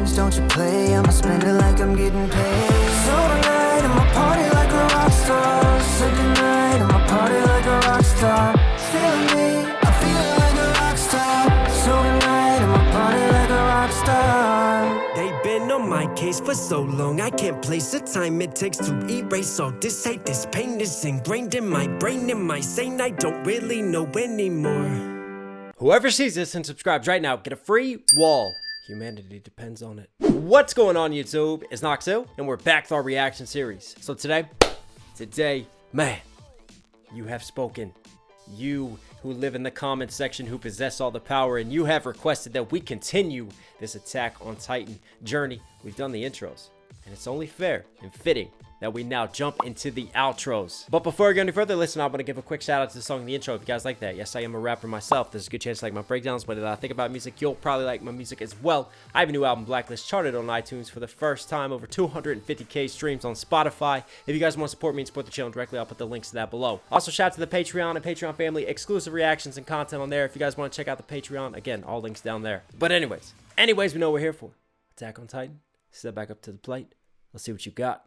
games, don't you play. I'ma spend it like I'm getting paid. So tonight I'ma party like a rock star. So tonight I'ma party like a rock star. Feeling me, I'm feeling like a rock star. So tonight I'ma party like a rock star. They've been on my case for so long, I can't place the time it takes to erase all this hate. This pain is ingrained in my brain. Am I sane? I don't really know anymore. Whoever sees this and subscribes right now, get a free wall. Humanity depends on it. What's going on, YouTube? It's Knox Hill, and we're back with our reaction series. So today, man, you have spoken. You who live in the comments section, who possess all the power, and you have requested that we continue this Attack on Titan journey. We've done the intros, and it's only fair and fitting that we now jump into the outros. But before we go any further, listen, I'm going to give a quick shout out to the song in the intro if you guys like that. Yes, I am a rapper myself. There's a good chance you like my breakdowns, but if I think about music, you'll probably like my music as well. I have a new album, Blacklist, charted on iTunes for the first time, over 250k streams on Spotify. If you guys want to support me and support the channel directly, I'll put the links to that below. Also, shout out to the Patreon and Patreon family, exclusive reactions and content on there. If you guys want to check out the Patreon, again, all links down there. But anyways, we know what we're here for. Attack on Titan. Step back up to the plate. Let's see what you got.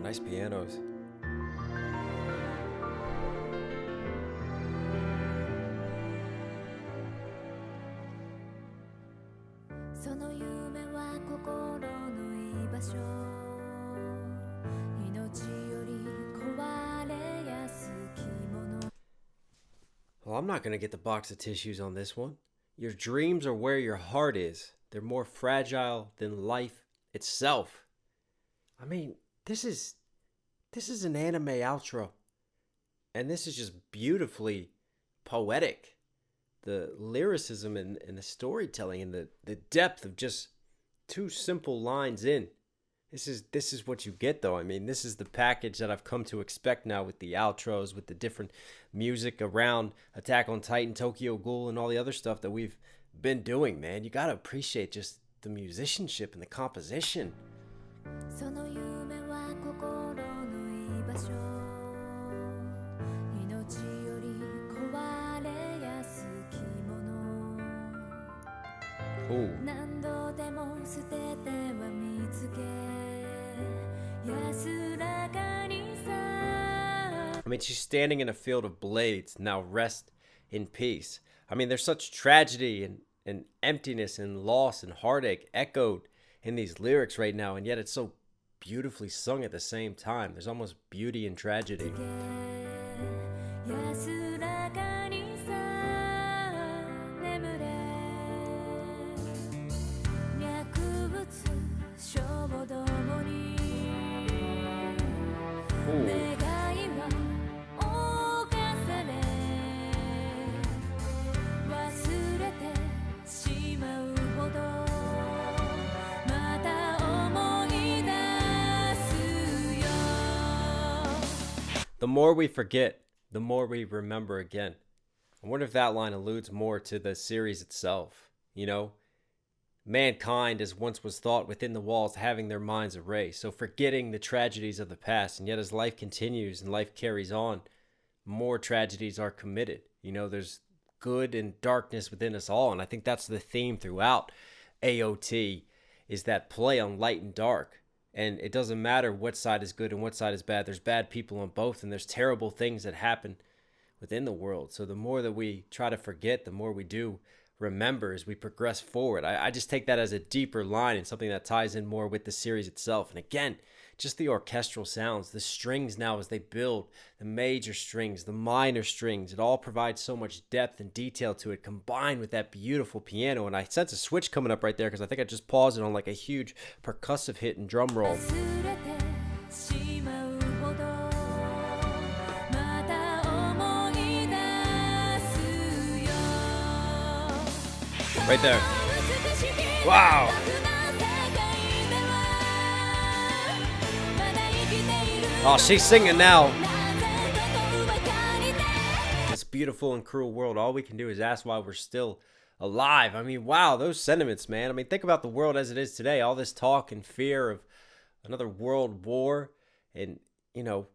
Nice pianos. Well, I'm not gonna get the box of tissues on this one. Your dreams are where your heart is. They're more fragile than life itself. I mean, This is an anime outro, and this is just beautifully poetic. The lyricism and the storytelling and the depth of just two simple lines in. This is what you get, though. I mean, this is the package that I've come to expect now with the outros, with the different music around Attack on Titan, Tokyo Ghoul, and all the other stuff that we've been doing, man. You gotta appreciate just the musicianship and the composition. Ooh. I mean, she's standing in a field of blades. Now rest in peace. I mean, there's such tragedy and emptiness and loss and heartache echoed in these lyrics right now, and yet it's so beautifully sung at the same time. There's almost beauty in tragedy. Ooh. The more we forget, the more we remember again. I wonder if that line alludes more to the series itself. You know, mankind, as once was thought within the walls, having their minds erased. So forgetting the tragedies of the past. And yet as life continues and life carries on, more tragedies are committed. You know, there's good and darkness within us all. And I think that's the theme throughout AOT, is that play on light and dark. And it doesn't matter what side is good and what side is bad. There's bad people on both, and there's terrible things that happen within the world. So the more that we try to forget, the more we do remember as we progress forward. I just take that as a deeper line and something that ties in more with the series itself. And again, just the orchestral sounds, the strings now as they build, the major strings, the minor strings, it all provides so much depth and detail to it, combined with that beautiful piano. And I sense a switch coming up right there because I think I just paused it on like a huge percussive hit and drum roll. Right there. Wow. Oh, she's singing now. This beautiful and cruel world, all we can do is ask why we're still alive. I mean, wow, those sentiments, man. I mean, think about the world as it is today. All this talk and fear of another world war and, you know,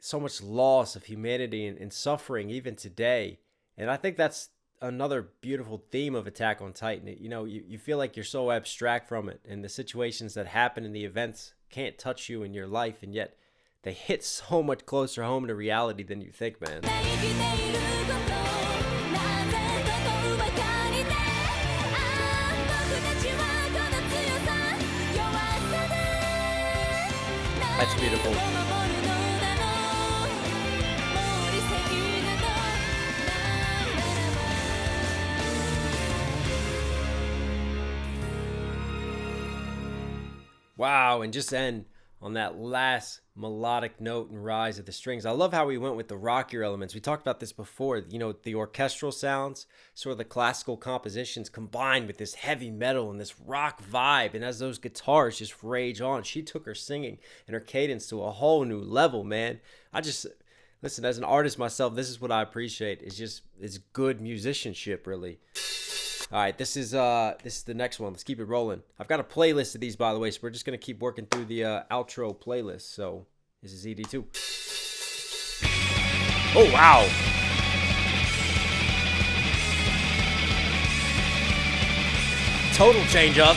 so much loss of humanity and suffering even today. And I think that's another beautiful theme of Attack on Titan. You know, you feel like you're so abstract from it, and the situations that happen in the events can't touch you in your life, and yet they hit so much closer home to reality than you think, man. That's beautiful. Wow, and just end on that last melodic note and rise of the strings. I love how we went with the rockier elements. We talked about this before, you know, the orchestral sounds, sort of the classical compositions combined with this heavy metal and this rock vibe. And as those guitars just rage on, she took her singing and her cadence to a whole new level, man. Listen, as an artist myself, this is what I appreciate. It's good musicianship, really. All right, this is the next one. Let's keep it rolling. I've got a playlist of these, by the way, so we're just gonna keep working through the outro playlist. So this is ED2. Oh wow! Total change up.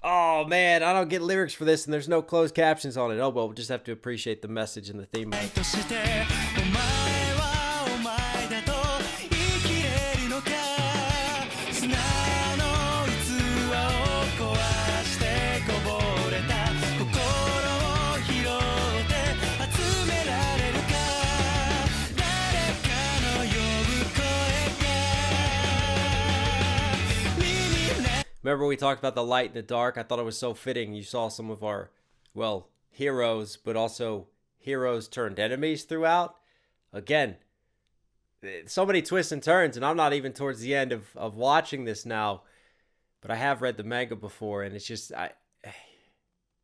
Oh man, I don't get lyrics for this and there's no closed captions on it. Oh well, we'll just have to appreciate the message and the theme of it. Remember we talked about the light and the dark? I thought it was so fitting. You saw some of our, well, heroes, but also heroes turned enemies throughout. Again, so many twists and turns, and I'm not even towards the end of watching this now, but I have read the manga before, and it's just, I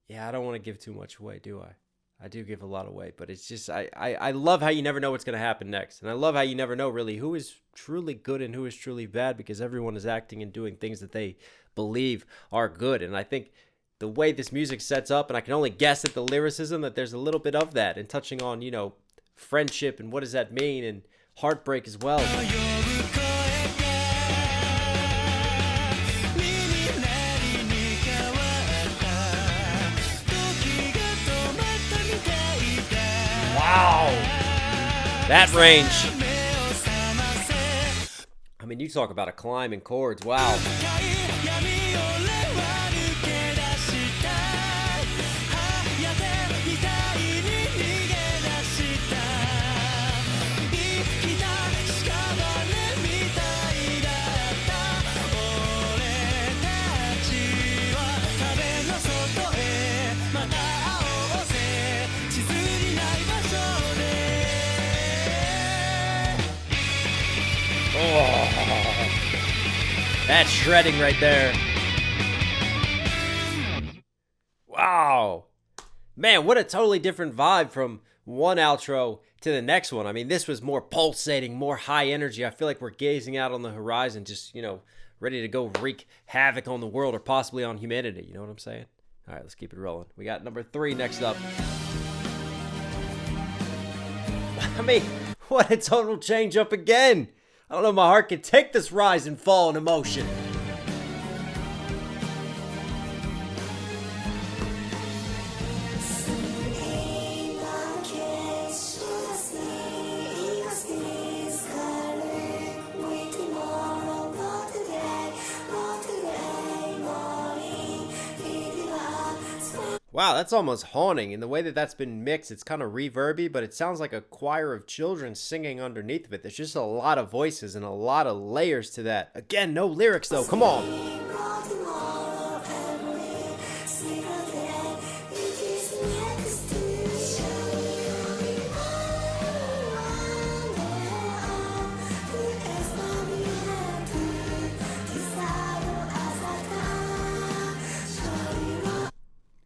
don't want to give too much away, do I? I do give a lot away, but it's just, I love how you never know what's going to happen next. And I love how you never know really who is truly good and who is truly bad, because everyone is acting and doing things that they believe are good. And I think the way this music sets up, and I can only guess at the lyricism, that there's a little bit of that, and touching on, you know, friendship and what does that mean, and heartbreak as well. Wow, that range. I mean, you talk about a climb in chords. Wow. That's shredding right there. Wow. Man, what a totally different vibe from one outro to the next one. I mean, this was more pulsating, more high energy. I feel like we're gazing out on the horizon, just, you know, ready to go wreak havoc on the world or possibly on humanity. You know what I'm saying? All right, let's keep it rolling. We got number 3 next up. I mean, what a total change up again. I don't know if my heart can take this rise and fall in emotion. Wow, that's almost haunting. In the way that that's been mixed, it's kind of reverby, but it sounds like a choir of children singing underneath of it. There's just a lot of voices and a lot of layers to that. Again, no lyrics though. Come on.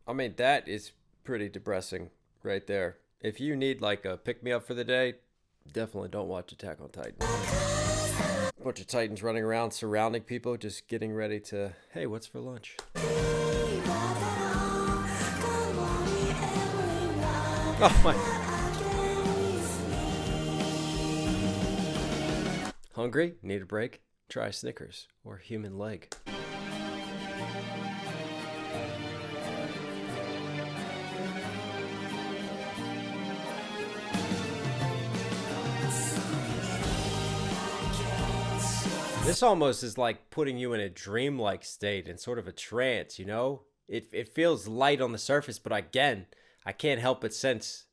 I mean, that is pretty depressing right there. If you need like a pick-me-up for the day, definitely don't watch Attack on Titan. A bunch of Titans running around surrounding people, just getting ready to, hey, what's for lunch? Oh my. Hungry? Need a break? Try Snickers or human leg. This almost is like putting you in a dreamlike state, in sort of a trance, you know? It feels light on the surface, but again, I can't help but sense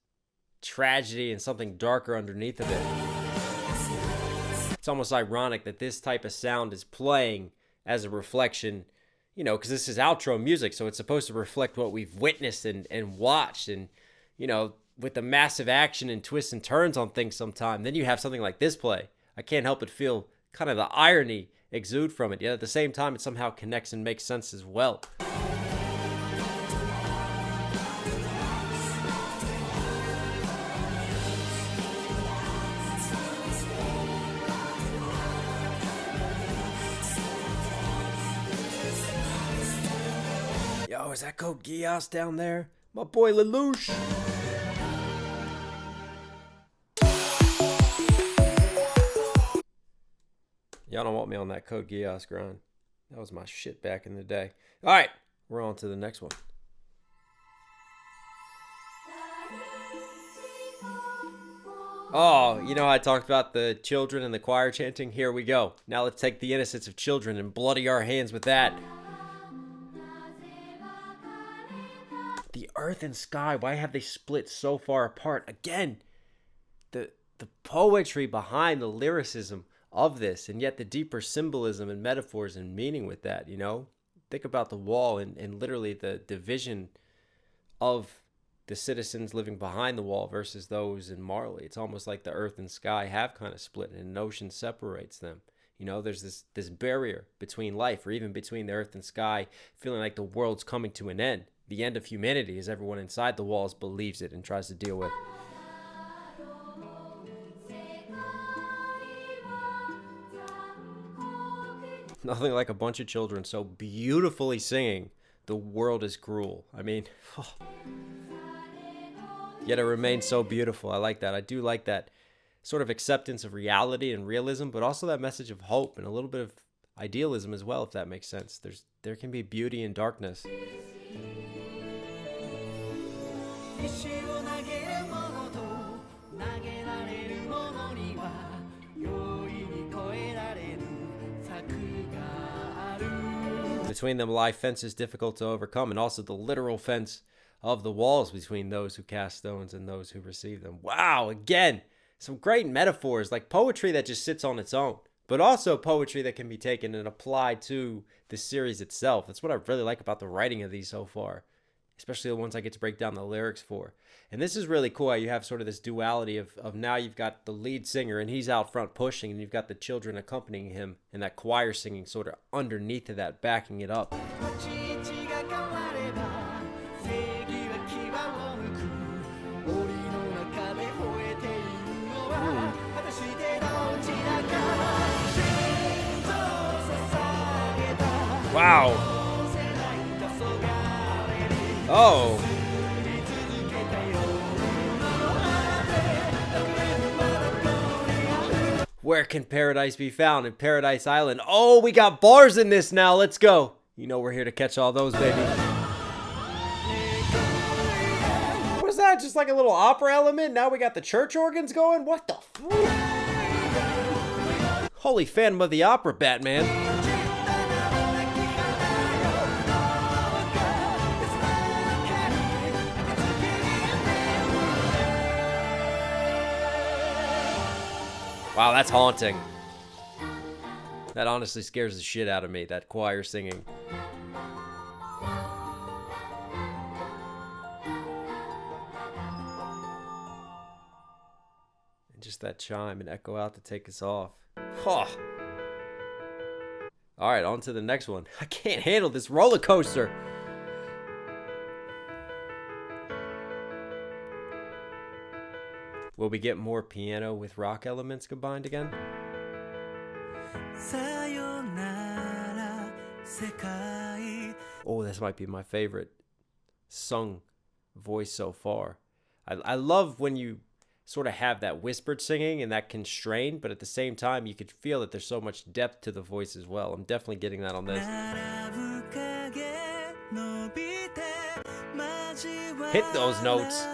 tragedy and something darker underneath of it. It's almost ironic that this type of sound is playing as a reflection, you know, because this is outro music, so it's supposed to reflect what we've witnessed and watched, and, you know, with the massive action and twists and turns on things sometime, then you have something like this play. I can't help but feel kind of the irony exude from it, yet at the same time it somehow connects and makes sense as well. Yo, is that Code Geass down there? My boy Lelouch. Y'all don't want me on that Code Geass grind. That was my shit back in the day. All right, we're on to the next one. Oh, you know how I talked about the children and the choir chanting? Here we go. Now let's take the innocence of children and bloody our hands with that. The earth and sky, why have they split so far apart? Again, the poetry behind the lyricism of this, and yet the deeper symbolism and metaphors and meaning with that, you know? Think about the wall and literally the division of the citizens living behind the wall versus those in Marley. It's almost like the earth and sky have kind of split and an ocean separates them. You know, there's this barrier between life, or even between the earth and sky, feeling like the world's coming to an end. The end of humanity, as everyone inside the walls believes it and tries to deal with. Nothing like a bunch of children so beautifully singing, "The world is cruel." I mean, oh. Yet it remains so beautiful. I like that. I do like that sort of acceptance of reality and realism, but also that message of hope and a little bit of idealism as well, if that makes sense. There can be beauty in darkness. Between them lie fences difficult to overcome, and also the literal fence of the walls between those who cast stones and those who receive them. Wow, again, some great metaphors, like poetry that just sits on its own, but also poetry that can be taken and applied to the series itself. That's what I really like about the writing of these so far, especially the ones I get to break down the lyrics for. And this is really cool how you have sort of this duality of now you've got the lead singer and he's out front pushing, and you've got the children accompanying him and that choir singing sort of underneath of that, backing it up. Wow. Oh. Where can paradise be found? In Paradise Island. Oh, we got bars in this now. Let's go. You know we're here to catch all those, baby. What is that? Just like a little opera element? Now we got the church organs going? What the f? Holy Phantom of the Opera, Batman. Wow, that's haunting. That honestly scares the shit out of me, that choir singing. And just that chime and echo out to take us off. Oh. Alright, on to the next one. I can't handle this roller coaster. Will we get more piano with rock elements combined again? Oh, this might be my favorite sung voice so far. I love when you sort of have that whispered singing and that constrained, but at the same time, you could feel that there's so much depth to the voice as well. I'm definitely getting that on this. Hit those notes.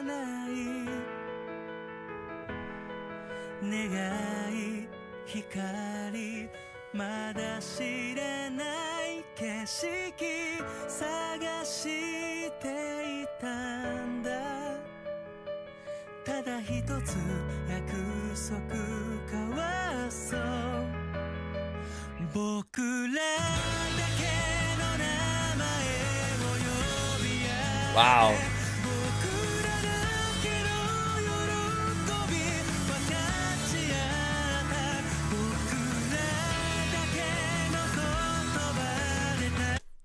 Wow.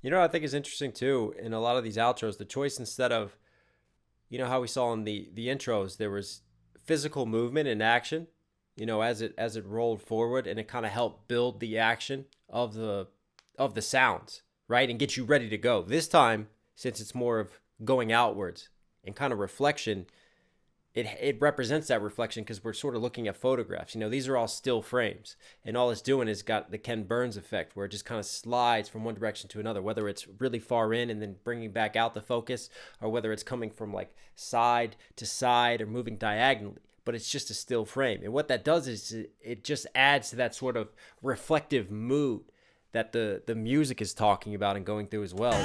You know what I think is interesting too, in a lot of these outros, the choice instead of, you know how we saw in the intros, there was physical movement and action, you know, as it rolled forward, and it kind of helped build the action of the sounds, right? And get you ready to go. This time, since it's more of going outwards and kind of reflection, it represents that reflection because we're sort of looking at photographs. You know, these are all still frames, and all it's doing is got the Ken Burns effect where it just kind of slides from one direction to another, whether it's really far in and then bringing back out the focus, or whether it's coming from like side to side or moving diagonally, but it's just a still frame. And what that does is it just adds to that sort of reflective mood that the music is talking about and going through as well.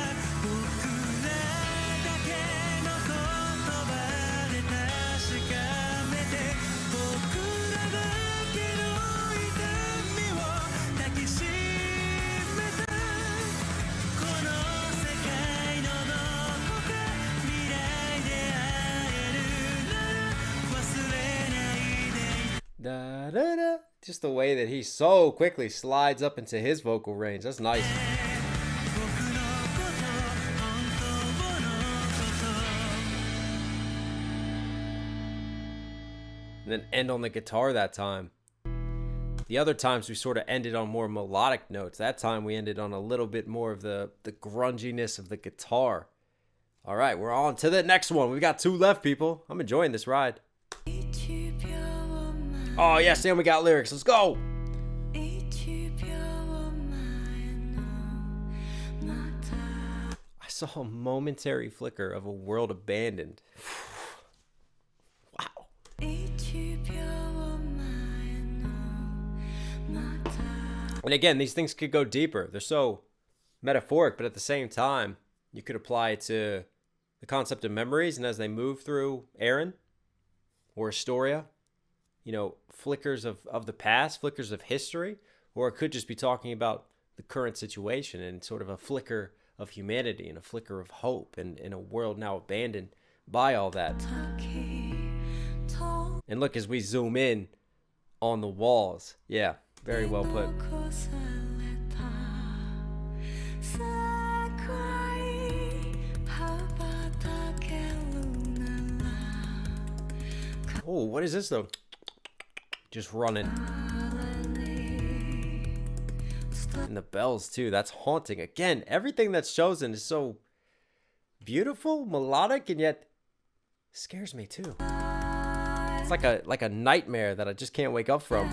Da, da, da. Just the way that he so quickly slides up into his vocal range. That's nice. And then end on the guitar that time. The other times we sort of ended on more melodic notes. That time we ended on a little bit more of the grunginess of the guitar. All right, we're on to the next one. We got 2 left, people. I'm enjoying this ride. Oh, yes, and we got lyrics. Let's go. I saw a momentary flicker of a world abandoned. Wow. And again, these things could go deeper. They're so metaphoric, but at the same time, you could apply it to the concept of memories, and as they move through Aaron or Astoria, you know, flickers of the past, flickers of history, or it could just be talking about the current situation and sort of a flicker of humanity and a flicker of hope in a world now abandoned by all that. And look, as we zoom in on the walls, yeah, very well put. Oh, what is this though? Just running. And the bells too, that's haunting. Again, everything that's chosen is so beautiful, melodic, and yet scares me too. It's like a nightmare that I just can't wake up from.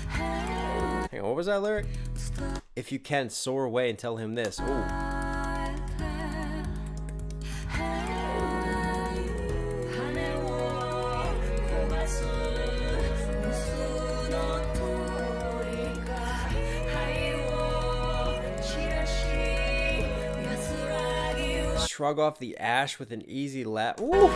Hang on, what was that lyric? If you can, soar away and tell him this. Ooh. Shrug off the ash with an easy laugh. Ooh.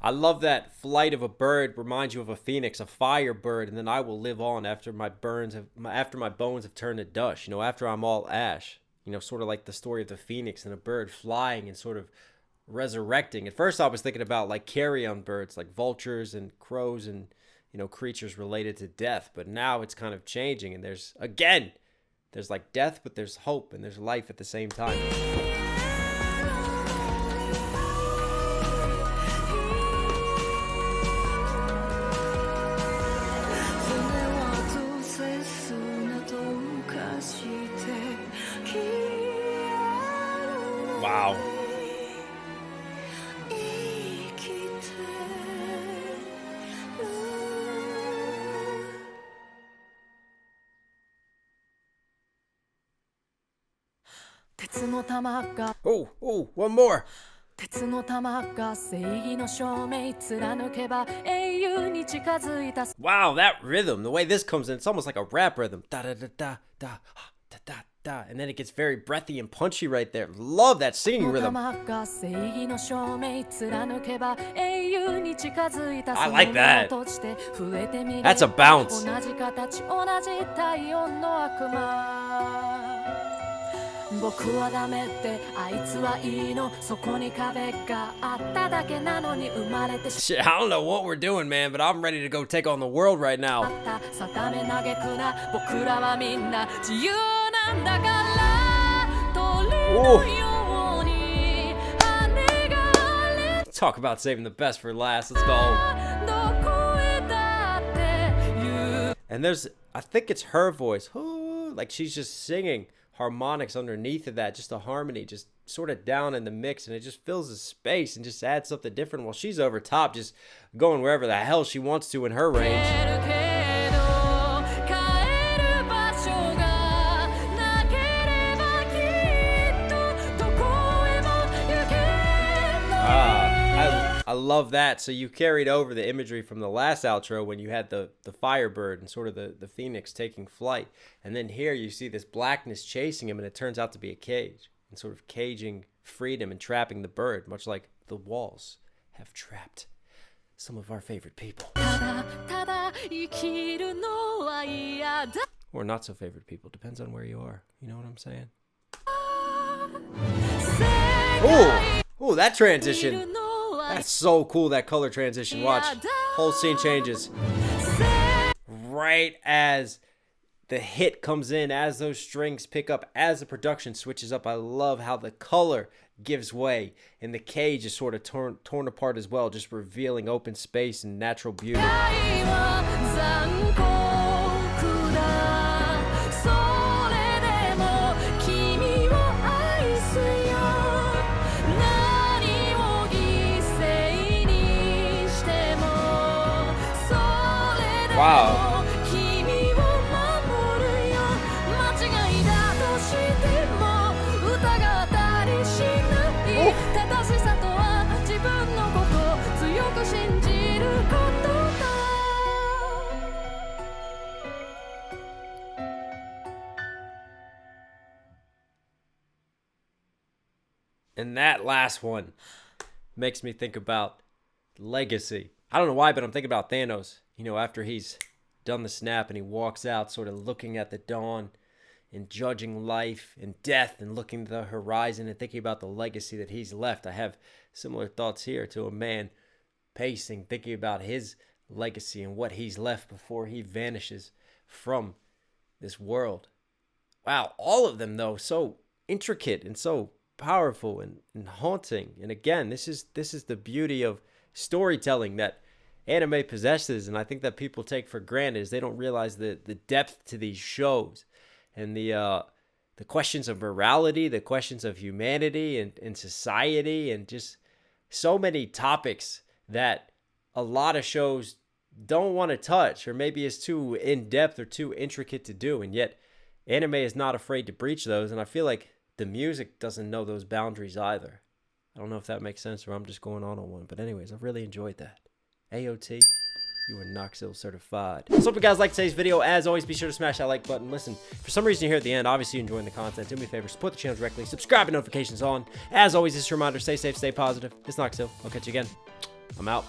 I love that flight of a bird reminds you of a phoenix, a fire bird, and then I will live on after my bones have turned to dust. You know, after I'm all ash. You know, sort of like the story of the phoenix and a bird flying and sort of resurrecting. At first, I was thinking about like carrion birds, like vultures and crows and, you know, creatures related to death. But now it's kind of changing, and there's like death, but there's hope and there's life at the same time. Wow. Oh, one more. 鉄の玉が正義の証明貫けば英雄に近づいた Wow, that rhythm, the way this comes in, it's almost like a rap rhythm. Da da da da da da da da, and then it gets very breathy and punchy right there. Love that singing rhythm. I like that. That's a bounce. I Shit, I don't know what we're doing, man, but I'm ready to go take on the world right now. Talk about saving the best for last. Let's go. And there's, I think it's her voice. Like she's just singing harmonics underneath of that, just a harmony, just sort of down in the mix, and it just fills the space and just adds something different while she's over top just going wherever the hell she wants to in her range. I love that. So you carried over the imagery from the last outro when you had the Firebird and sort of the Phoenix taking flight. And then here you see this blackness chasing him, and it turns out to be a cage and sort of caging freedom and trapping the bird, much like the walls have trapped some of our favorite people. Or not so favorite people. Depends on where you are. You know what I'm saying? Oh, that transition. That's so cool, that color transition. Watch. Whole scene changes. Right as the hit comes in, as those strings pick up, as the production switches up. I love how the color gives way and the cage is sort of torn apart as well, just revealing open space and natural beauty. Wow. And that last one makes me think about legacy. I don't know why, but I'm thinking about Thanos. You know, after he's done the snap and he walks out sort of looking at the dawn and judging life and death and looking at the horizon and thinking about the legacy that he's left. I have similar thoughts here to a man pacing, thinking about his legacy and what he's left before he vanishes from this world. Wow, all of them, though, so intricate and so powerful and haunting. And again, this is the beauty of storytelling that anime possesses, and I think that people take for granted, is they don't realize the depth to these shows and the questions of morality, the questions of humanity and society, and just so many topics that a lot of shows don't want to touch, or maybe it's too in-depth or too intricate to do, and yet anime is not afraid to breach those, and I feel like the music doesn't know those boundaries either. I don't know if that makes sense or I'm just going on one, but anyways, I've really enjoyed that. AOT, you are Knox Hill certified. So hope you guys liked today's video. As always, be sure to smash that like button. Listen, for some reason you're here at the end, obviously you're enjoying the content. Do me a favor, support the channel directly, subscribe and notifications on. As always, just a reminder, stay safe, stay positive. It's Knox Hill. I'll catch you again. I'm out.